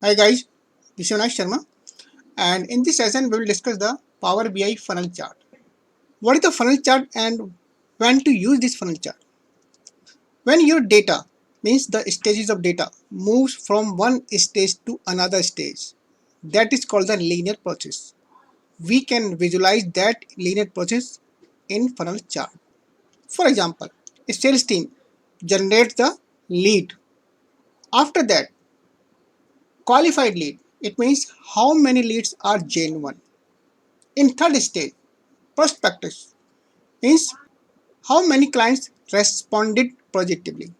Hi guys, Vishwanath Sharma, and in this session we will discuss the Power BI funnel chart. What is the funnel chart and when to use this funnel chart? When your data, means the stages of data, moves from one stage to another stage, that is called the linear process. We can visualize that linear process in funnel chart. For example, a sales team generates the lead. After that, qualified lead. It means how many leads are genuine. In third stage, prospectus means how many clients responded positively.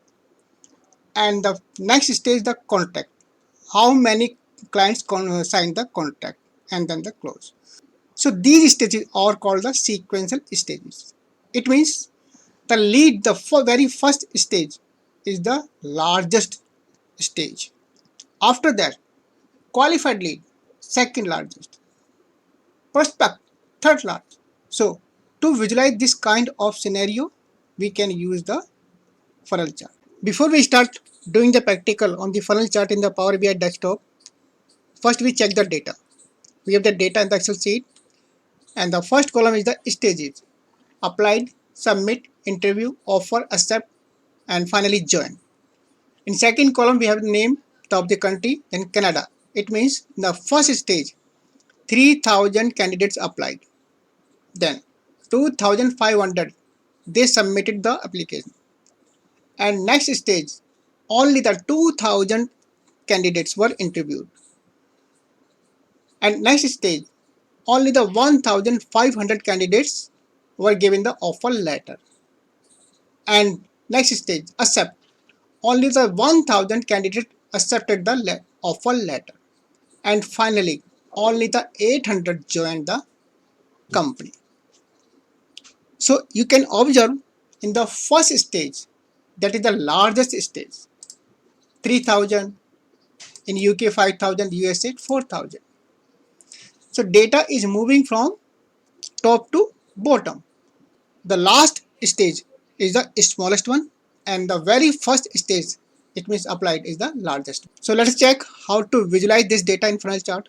And the next stage, the contract. How many clients signed the contract and then the close. So these stages are called the sequential stages. It means the lead, the very first stage is the largest stage. After that, qualified lead, second largest. Prospect, third largest. So to visualize this kind of scenario, we can use the funnel chart. Before we start doing the practical on the funnel chart in the Power BI desktop, first we check the data. We have the data in the Excel sheet, and the first column is the stages: applied, submit, interview, offer, accept, and finally join. In second column we have the name of the country, then Canada. It means in the first stage 3000 candidates applied, then 2500 they submitted the application, and next stage only the 2000 candidates were interviewed, and next stage only the 1500 candidates were given the offer letter, and next stage accept, only the 1000 candidates accepted the offer letter, and finally only the 800 joined the company. So you can observe in the first stage, that is the largest stage, 3000, in UK 5000, USA 4000. So data is moving from top to bottom. The last stage is the smallest one, and the very first stage, it means applied, is the largest. So let's check how to visualize this data in funnel chart.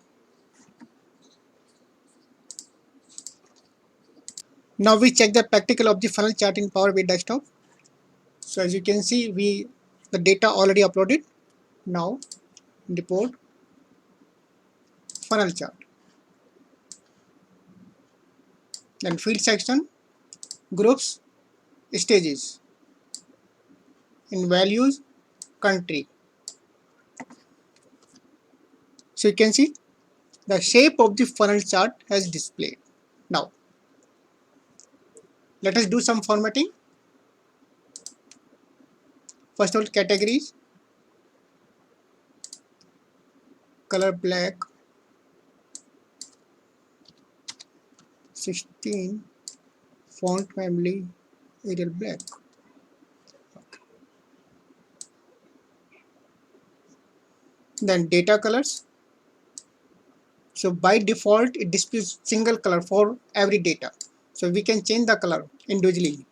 Now we check the practical of the funnel chart in Power BI desktop. So as you can see, the data already uploaded. Now report funnel chart, then field section, groups, stages, in values, country. So you can see the shape of the funnel chart has displayed. Now let us do some formatting. First of all, categories, color black, 16, font family Arial black. Then data colors. So by default it displays single color for every data. So we can change the color individually.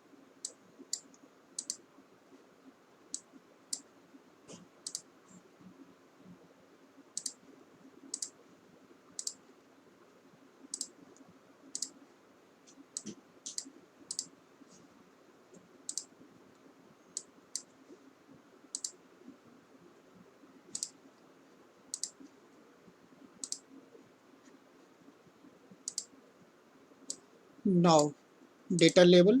Now data label,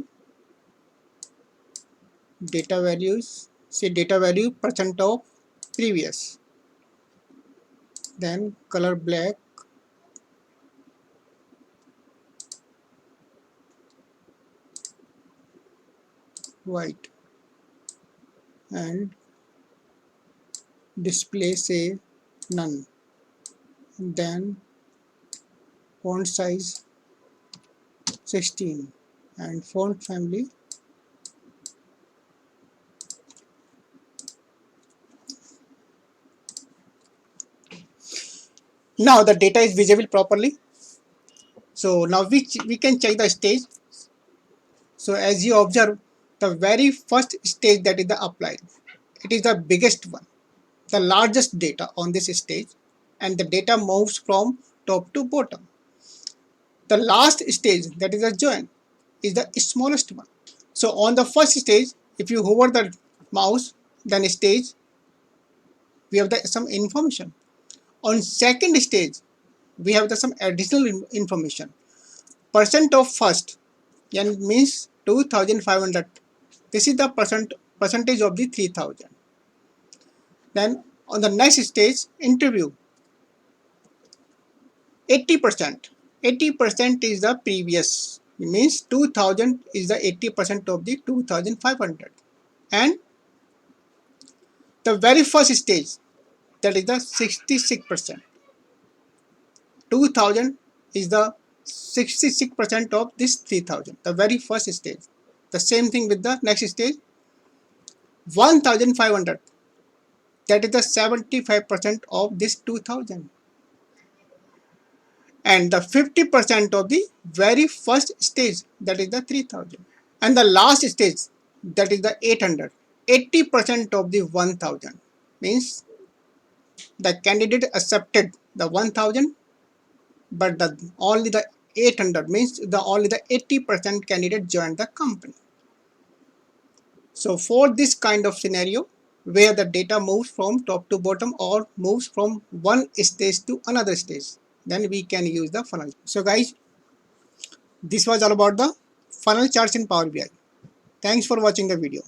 data values, say data value percent of previous, then color black, white, and display say none, then font size 16 and font family now the data is visible properly. So now we can check the stage. So as you observe, the very first stage, that is the applied, it is the biggest one, the largest data on this stage. and the data moves from top to bottom. The last stage, that is the join, is the smallest one. So on the first stage, if you hover the mouse, then stage, we have some information. On second stage, we have some additional information. Percent of first, means 2500. This is the percentage of the 3000. Then on the next stage, interview, 80%. 80% is the previous. It means 2000 is the 80% of the 2500. And the very first stage, that is the 66%. 2000 is the 66% of this 3000, the very first stage. The same thing with the next stage, 1500, that is the 75% of this 2000, and the 50% of the very first stage, that is the 3000, and the last stage, that is the 800. 80% of the 1000 means the candidate accepted the 1000, but only the 800 means only the 80% candidate joined the company. So for this kind of scenario, where the data moves from top to bottom or moves from one stage to another stage, then we can use the funnel. So guys, this was all about the funnel charts in Power BI. Thanks for watching the video.